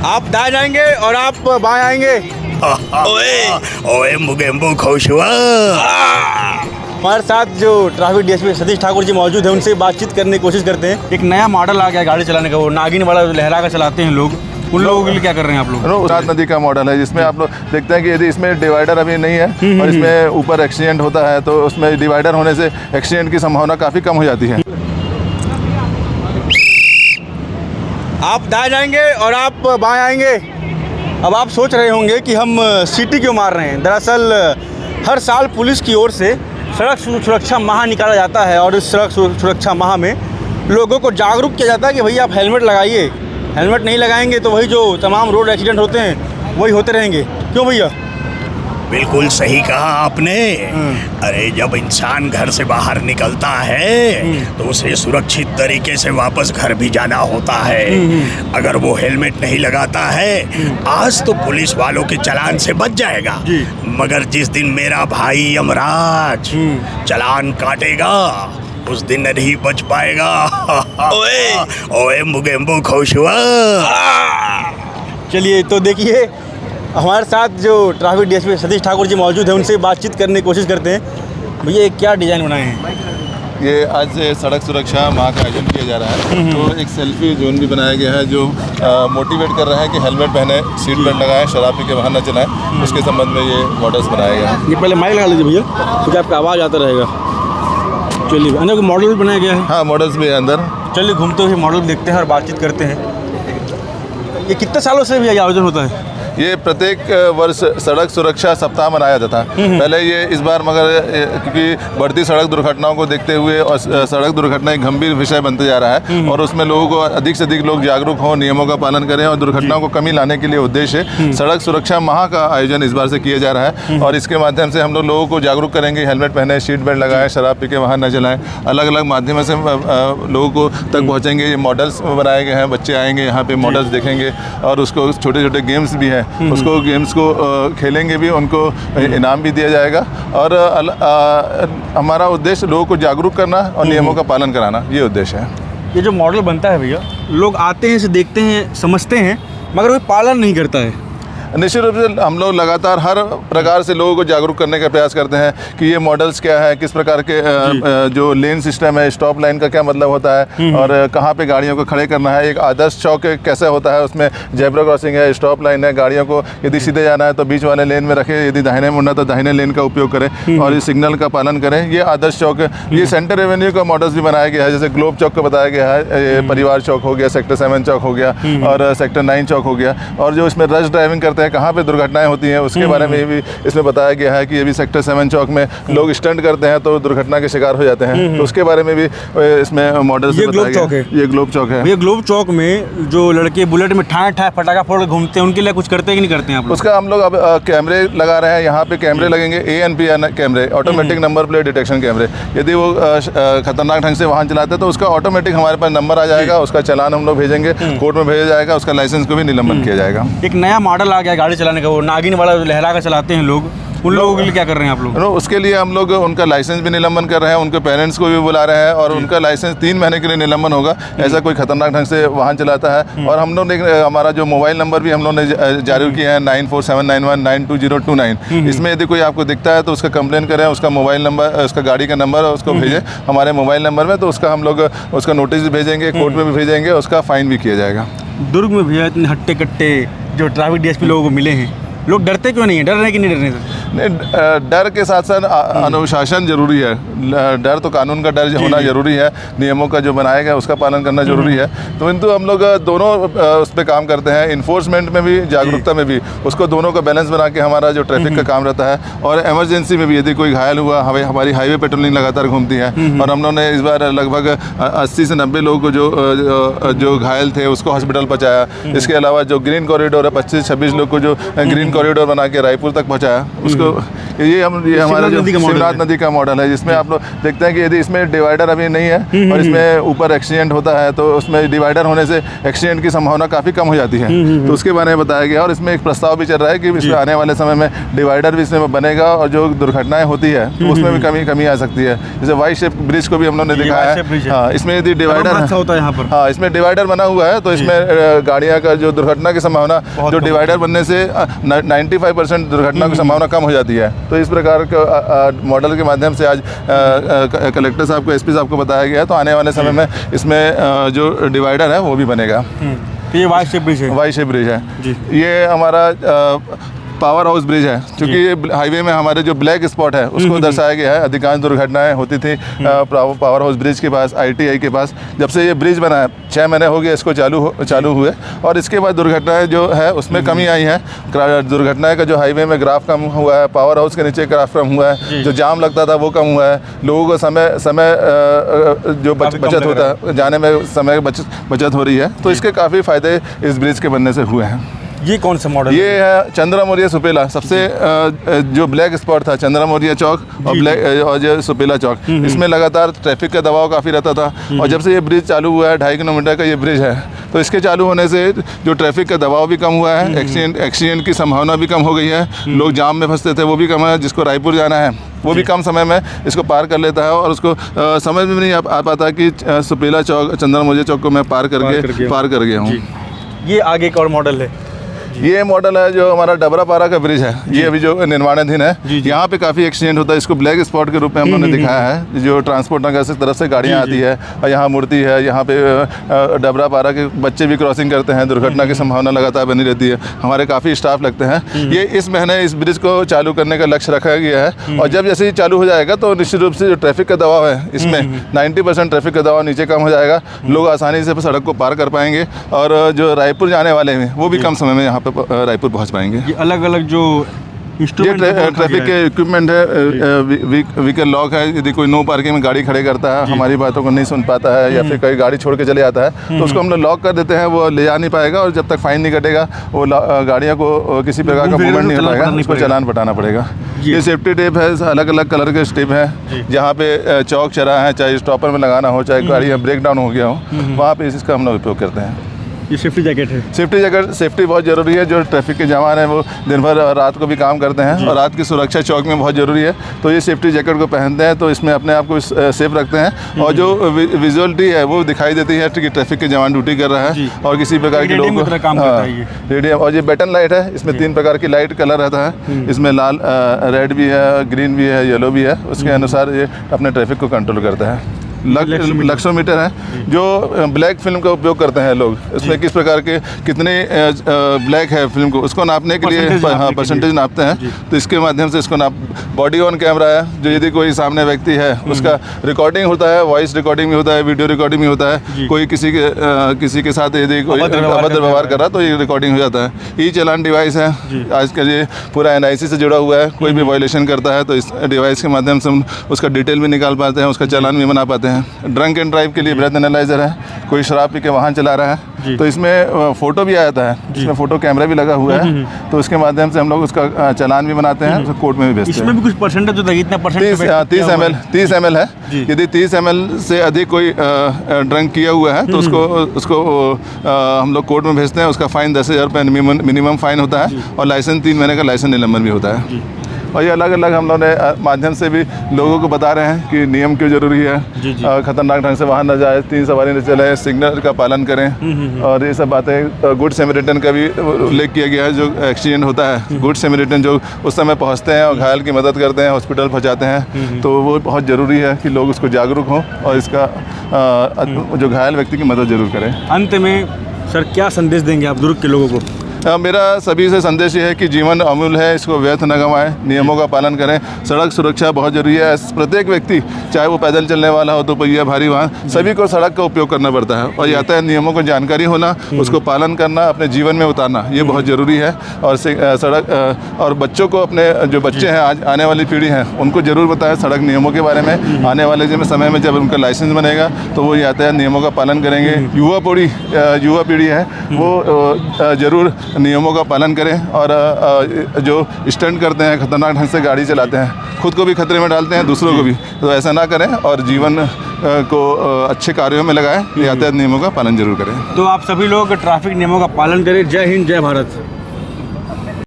आप दाएं जाएंगे और आप बाएं आएंगे। ओए ओए मुगेम्बो खुश हुआ। हमारे साथ जो ट्रैफिक डीएसपी सतीश ठाकुर जी मौजूद हैं, उनसे बातचीत करने की कोशिश करते हैं। एक नया मॉडल आ गया गाड़ी चलाने का, वो नागिन वाला लहरा कर चलाते हैं लोग, उन लोगों के लिए क्या कर रहे हैं आप लोग? उस्ताद नदी का मॉडल है, जिसमें आप लोग देखते हैं कि यदि इसमें डिवाइडर अभी नहीं है और इसमें ऊपर एक्सीडेंट होता है तो उसमें डिवाइडर होने से एक्सीडेंट की संभावना काफ़ी कम हो जाती है। आप दाएं जाएंगे और आप बाएं आएंगे। अब आप सोच रहे होंगे कि हम सीटी क्यों मार रहे हैं। दरअसल हर साल पुलिस की ओर से सड़क सुरक्षा माह निकाला जाता है और इस सड़क सुरक्षा माह में लोगों को जागरूक किया जाता है कि भैया आप हेलमेट लगाइए। हेलमेट नहीं लगाएंगे तो वही जो तमाम रोड एक्सीडेंट होते हैं वही होते रहेंगे। क्यों भैया? बिल्कुल सही कहा आपने। अरे जब इंसान घर से बाहर निकलता है तो उसे सुरक्षित तरीके से वापस घर भी जाना होता है। अगर वो हेलमेट नहीं लगाता है आज तो पुलिस वालों के चालान से बच जाएगा, मगर जिस दिन मेरा भाई यमराज चालान काटेगा उस दिन नहीं बच पाएगा। ओए ओए मुगेम्बो खुश हुआ। चलिए तो देखिए, हमारे साथ जो ट्रैफिक डीएसपी सतीश ठाकुर जी मौजूद हैं, उनसे बातचीत करने की कोशिश करते हैं। भैया क्या डिज़ाइन बनाए हैं? ये आज से सड़क सुरक्षा माह का आयोजन किया जा रहा है, तो एक सेल्फी जोन भी बनाया गया है जो मोटिवेट कर रहा है कि हेलमेट पहने, सीट बेल्ट लगाएं, शराब पी के वाहन न चलाएं। उसके संबंध में ये मॉडल्स बनाया गया है। ये पहले माइक लगा लीजिए भैया, क्योंकि आपका आवाज़ आता रहेगा। चलिए, अंदर कोई मॉडल भी बनाया गया है? हाँ, मॉडल्स भी है अंदर। चलिए घूमते हुए मॉडल देखते हैं और बातचीत करते हैं। ये कितने सालों से भी ये आयोजन होता है? ये प्रत्येक वर्ष सड़क सुरक्षा सप्ताह मनाया जाता है। पहले ये इस बार मगर क्योंकि बढ़ती सड़क दुर्घटनाओं को देखते हुए और सड़क दुर्घटना एक गंभीर विषय बनते जा रहा है और उसमें लोगों को अधिक से अधिक लोग जागरूक हों, नियमों का पालन करें और दुर्घटनाओं को कमी लाने के लिए उद्देश्य सड़क सुरक्षा माह का आयोजन इस बार से किया जा रहा है। और इसके माध्यम से हम लोगों को जागरूक करेंगे, हेलमेट पहने, सीट बेल्ट लगाएं, शराब पी के वाहन न चलाएं। अलग अलग माध्यमों से लोगों को तक पहुँचेंगे। ये मॉडल्स बनाए गए हैं, बच्चे आएंगे यहाँ पे मॉडल्स देखेंगे और उसको छोटे छोटे गेम्स भी हैं, उसको गेम्स को खेलेंगे भी, उनको इनाम भी दिया जाएगा। और हमारा उद्देश्य लोगों को जागरूक करना और नियमों का पालन कराना, ये उद्देश्य है। ये जो मॉडल बनता है भैया, लोग आते हैं, इसे देखते हैं, समझते हैं, मगर वो पालन नहीं करता है। निश्चित रूप से हम लोग लगातार हर प्रकार से लोगों को जागरूक करने का प्रयास करते हैं कि ये मॉडल्स क्या है, किस प्रकार के जो लेन सिस्टम है, स्टॉप लाइन का क्या मतलब होता है और कहाँ पे गाड़ियों को खड़े करना है, एक आदर्श चौक कैसे होता है, उसमें जेब्रा क्रॉसिंग है, स्टॉप लाइन है, गाड़ियों को यदि सीधे जाना है तो बीच वाले लेन में रखें, यदि दाहिने मुड़ना तो दाहिने लेन का उपयोग करें और इस सिग्नल का पालन करें। ये आदर्श चौक है। ये सेंटर एवेन्यू का मॉडल्स भी बनाया गया है, जैसे ग्लोब चौक का बताया गया है, ये परिवार चौक हो गया, सेक्टर 7 चौक हो गया और सेक्टर 9 चौक हो गया। और जो इसमें रश ड्राइविंग करते हैं, कहाँ पे दुर्घटनाएं होती हैं, उसके बारे में भी इसमें बताया गया है कि ये भी सेक्टर 7 चौक में लोग स्टंट करते हैं तो दुर्घटना के शिकार हो जाते हैं, तो उसके बारे में भी इसमें मॉडल्स बताया गया है। ये ग्लोब चौक है। ये ग्लोब चौक में जो लड़के बुलेट में ठाए ठाए फटाखा फोड़ के घूमते हैं, उनके लिए कुछ करते हैं कि नहीं करते हैं आप लोग? उसका हम लोग अब कैमरे लगा रहे हैं, यहाँ पे कैमरे लगेंगे, ANPR कैमरे, ऑटोमेटिक नंबर प्लेट डिटेक्शन कैमरे। यदि वो खतरनाक ढंग से वाहन चलाते हैं तो उसका ऑटोमेटिक हमारे पास नंबर आ जाएगा, उसका चालान हम लोग भेजेंगे, कोर्ट में भेजा जाएगा, उसका लाइसेंस को भी निलंबन किया जाएगा। एक नया मॉडल आ गया गाड़ी चलाने का, वो नागिन वाला लहरा कर चलाते हैं लोग, उन लोगों के लिए क्या कर रहे हैं आप लोग? उसके लिए हम लोग उनका लाइसेंस भी निलंबन कर रहे हैं, उनके पेरेंट्स को भी बुला रहे हैं और उनका लाइसेंस 3 महीने के लिए निलंबन होगा, ऐसा कोई खतरनाक ढंग से वाहन चलाता है। और हम लोग ने हमारा जो मोबाइल नंबर भी हम लोग ने जारी किया है 9479192029। इसमें यदि कोई आपको दिखता है तो उसका कंप्लेन करें, उसका मोबाइल नंबर, उसका गाड़ी का नंबर उसको भेजें हमारे मोबाइल नंबर में, तो उसका हम लोग उसका नोटिस भी भेजेंगे, कोर्ट में भी भेजेंगे, उसका फाइन भी किया जाएगा। दुर्ग में भैया इतने हट्टे कट्टे जो ट्रैफिक डीएसपी लोगों को मिले हैं, लोग डरते क्यों नहीं है? डर रहे कि नहीं डरने से? डर के साथ साथ अनुशासन जरूरी है। डर तो कानून का डर होना जरूरी है, नियमों का जो बनाया गया उसका पालन करना जरूरी है। तो किंतु हम लोग दोनों उस पर काम करते हैं, इन्फोर्समेंट में भी, जागरूकता में भी, उसको दोनों का बैलेंस बना के हमारा जो ट्रैफिक का काम रहता है। और इमरजेंसी में भी यदि कोई घायल हुआ, हमारी हाईवे पेट्रोलिंग लगातार घूमती है और हम लोगों ने इस बार लगभग 80 से 90 लोगों को जो घायल थे उसको हॉस्पिटल पहुँचाया। इसके अलावा जो ग्रीन कॉरिडोर है, 25-26 लोग को जो ग्रीन कॉरिडोर बना के रायपुर तक पहुँचाया, उसको इसको ये हमारा जो शिवनाथ नदी का मॉडल है, जिसमें आप लोग देखते हैं कि यदि इसमें डिवाइडर अभी नहीं है और इसमें ऊपर एक्सीडेंट होता है तो उसमें डिवाइडर होने से एक्सीडेंट की संभावना काफ़ी कम हो जाती है। तो उसके बारे में बताया गया और इसमें एक प्रस्ताव भी चल रहा है कि इसमें आने वाले समय में डिवाइडर भी इसमें बनेगा और जो दुर्घटनाएं होती है तो उसमें भी कमी आ सकती है। जैसे वाई शेप ब्रिज को भी हम लोग ने दिखाया है। हाँ, इसमें यदि डिवाइडर होता है यहाँ पर, हाँ इसमें डिवाइडर बना हुआ है तो इसमें गाड़ियाँ का जो दुर्घटना की संभावना जो डिवाइडर बनने से 95% दुर्घटना की संभावना कम हो जाती है। तो इस प्रकार का मॉडल के माध्यम से आज कलेक्टर साहब को, एसपी साहब को बताया गया है। तो आने वाले समय में इसमें जो डिवाइडर है वो भी बनेगा। ये वाई शेप ब्रिज है, वाई शेप ब्रिज है जी। ये हमारा पावर हाउस ब्रिज है, क्योंकि ये हाईवे में हमारे जो ब्लैक स्पॉट है उसको दर्शाया गया है। अधिकांश दुर्घटनाएं होती थी पावर हाउस ब्रिज के पास, ITI के पास। जब से ये ब्रिज बना है 6 महीने हो गए इसको चालू हुए और इसके बाद दुर्घटनाएं जो है उसमें कमी आई है। दुर्घटनाएं का जो हाईवे में ग्राफ कम हुआ है, पावर हाउस के नीचे ग्राफ कम हुआ है, जो जाम लगता था वो कम हुआ है, लोगों को समय जो बचत होता है, जाने में समय बचत हो रही है। तो इसके काफ़ी फ़ायदे इस ब्रिज के बनने से हुए हैं। ये कौन सा मॉडल? ये है चंद्रा मौर्य सुपेला। सबसे जो ब्लैक स्पॉट था चंद्रा मौर्य चौक और जो सुपेला चौक, इसमें लगातार ट्रैफिक का दबाव काफ़ी रहता था। और जब से ये ब्रिज चालू हुआ है, 2.5 किलोमीटर का ये ब्रिज है, तो इसके चालू होने से जो ट्रैफिक का दबाव भी कम हुआ है, एक्सीडेंट की संभावना भी कम हो गई है। लोग जाम में फंसते थे वो भी कम है। जिसको रायपुर जाना है वो भी कम समय में इसको पार कर लेता है और उसको समझ में नहीं आ पाता कि सुपेला चौक, चंद्रा मौर्य चौक को मैं पार कर गया हूँ। ये आगे एक और मॉडल है, ये मॉडल है जो हमारा डबरापारा का ब्रिज है। ये अभी जो निर्माणाधीन है, यहाँ पे काफ़ी एक्सीडेंट होता है। इसको ब्लैक स्पॉट के रूप में हम लोगों ने दिखाया है। जो ट्रांसपोर्ट नगर से तरफ से गाड़ियाँ आती है और यहाँ मुड़ती है, यहाँ पे डबरापारा के बच्चे भी क्रॉसिंग करते हैं, दुर्घटना की संभावना लगातार बनी रहती है। हमारे काफ़ी स्टाफ लगते हैं। ये इस महीने इस ब्रिज को चालू करने का लक्ष्य रखा गया है और जब जैसे ही चालू हो जाएगा तो निश्चित रूप से जो ट्रैफिक का दबाव है इसमें 90% ट्रैफिक का दबाव नीचे कम हो जाएगा। लोग आसानी से सड़क को पार कर पाएंगे और जो रायपुर जाने वाले हैं वो भी कम समय में यहाँ पे रायपुर पहुंच पाएंगे। ये अलग अलग जो ये ट्रैफिक के इक्विपमेंट है, व्हीकल लॉक है। यदि कोई नो पार्किंग में गाड़ी खड़े करता है, हमारी बातों को नहीं सुन पाता है या फिर कहीं गाड़ी छोड़ के चले जाता है तो उसको हम लोग लॉक कर देते हैं। वो ले जा नहीं पाएगा और जब तक फाइन नहीं कटेगा वो गाड़ियों को किसी प्रकार का मूवमेंट नहीं हो पाएगा, उसको चालान बटाना पड़ेगा। ये सेफ्टी टेप है, अलग अलग कलर के टेप है। जहाँ पे चौक चौराहा है, चाहे स्टॉपर में लगाना हो, चाहे गाड़ी ब्रेक डाउन हो गया हो, वहाँ पे इसका हम लोग उपयोग करते हैं। ये सेफ्टी जैकेट है। सेफ्टी बहुत ज़रूरी है। जो ट्रैफिक के जवान हैं वो दिन भर रात को भी काम करते हैं और रात की सुरक्षा चौक में बहुत ज़रूरी है। तो ये सेफ्टी जैकेट को पहनते हैं तो इसमें अपने आप को सेफ रखते हैं और जो विजुअलिटी है वो दिखाई देती है कि ट्रैफिक के जवान ड्यूटी कर रहा है और किसी प्रकार के लोगों को रेडियम। और ये बटन लाइट है, इसमें 3 प्रकार की लाइट कलर रहता है। इसमें लाल, रेड भी है, ग्रीन भी है, येलो भी है। उसके अनुसार ये अपने ट्रैफिक को कंट्रोल करता है। लक्सोमीटर है जो ब्लैक फिल्म का उपयोग करते हैं लोग। इसमें किस प्रकार के कितने ब्लैक है फिल्म को उसको नापने के लिए परसेंटेज नापते हैं। तो इसके माध्यम से इसको बॉडी ऑन कैमरा है जो यदि कोई सामने व्यक्ति है उसका रिकॉर्डिंग होता है, वॉइस रिकॉर्डिंग भी होता है, वीडियो रिकॉर्डिंग भी होता है। कोई किसी के साथ यदि कोई अभद्र व्यवहार कर रहा है तो ये रिकॉर्डिंग हो जाता है। ई चालान डिवाइस है, आजकल ये पूरा NIC से जुड़ा हुआ है। कोई भी वायलेशन करता है तो इस डिवाइस के माध्यम से हम उसका डिटेल भी निकाल पाते हैं, उसका चालान भी बना पाते हैं। ड्रंक एंड ड्राइव के लिए ब्रेथ एनालाइजर है, कोई शराब पी के वाहन चला रहा है तो इसमें फ़ोटो भी आ जाता है, इसमें फ़ोटो कैमरा भी लगा हुआ है। तो इसके माध्यम से हम लोग उसका चालान भी बनाते हैं, उसको कोर्ट में भी भेजते हैं। इसमें भी कुछ परसेंटेज होता है, इतना परसेंट 30 ml है। यदि 30 ml से अधिक कोई ड्रंक किया हुआ है तो उसको हम लोग कोर्ट में भेजते हैं। उसका फ़ाइन 10,000 रुपये मिनिमम फ़ाइन होता है और लाइसेंस 3 महीने का लाइसेंस निलंबन भी होता है। और ये अलग अलग हम लोगों ने माध्यम से भी लोगों को बता रहे हैं कि नियम क्यों जरूरी है। खतरनाक ढंग से वाहन न जाए, 3 सवारी न चले, सिग्नल का पालन करें और ये सब बातें। गुड सैमरिटन का भी उल्लेख किया गया है। जो एक्सीडेंट होता है, गुड सैमरिटन जो उस समय पहुंचते हैं और घायल की मदद करते हैं, हॉस्पिटल पहुंचाते हैं, तो वो बहुत ज़रूरी है कि लोग उसको जागरूक हों और इसका जो घायल व्यक्ति की मदद जरूर करें। अंत में सर क्या संदेश देंगे आप दुर्ग के लोगों को? मेरा सभी से संदेश ये है कि जीवन अमूल्य है, इसको व्यर्थ न गंवाएं, नियमों का पालन करें। सड़क सुरक्षा बहुत ज़रूरी है। प्रत्येक व्यक्ति, चाहे वो पैदल चलने वाला हो तो पहिया भारी वाहन, सभी को सड़क का उपयोग करना पड़ता है और यातायात नियमों को जानकारी होना, उसको पालन करना, अपने जीवन में उतारना ये बहुत ज़रूरी है। और सड़क और बच्चों को, अपने जो बच्चे हैं आज आने वाली पीढ़ी है उनको ज़रूर बताएं सड़क नियमों के बारे में। आने वाले समय में जब उनका लाइसेंस बनेगा तो वो यातायात नियमों का पालन करेंगे। युवा पीढ़ी है वो ज़रूर नियमों का पालन करें और जो स्टंट करते हैं, खतरनाक ढंग से गाड़ी चलाते हैं, खुद को भी खतरे में डालते हैं, दूसरों को भी, तो ऐसा ना करें और जीवन को अच्छे कार्यों में लगाएं, यातायात नियमों का पालन जरूर करें। तो आप सभी लोग ट्रैफिक नियमों का पालन करें। जय हिंद, जय भारत।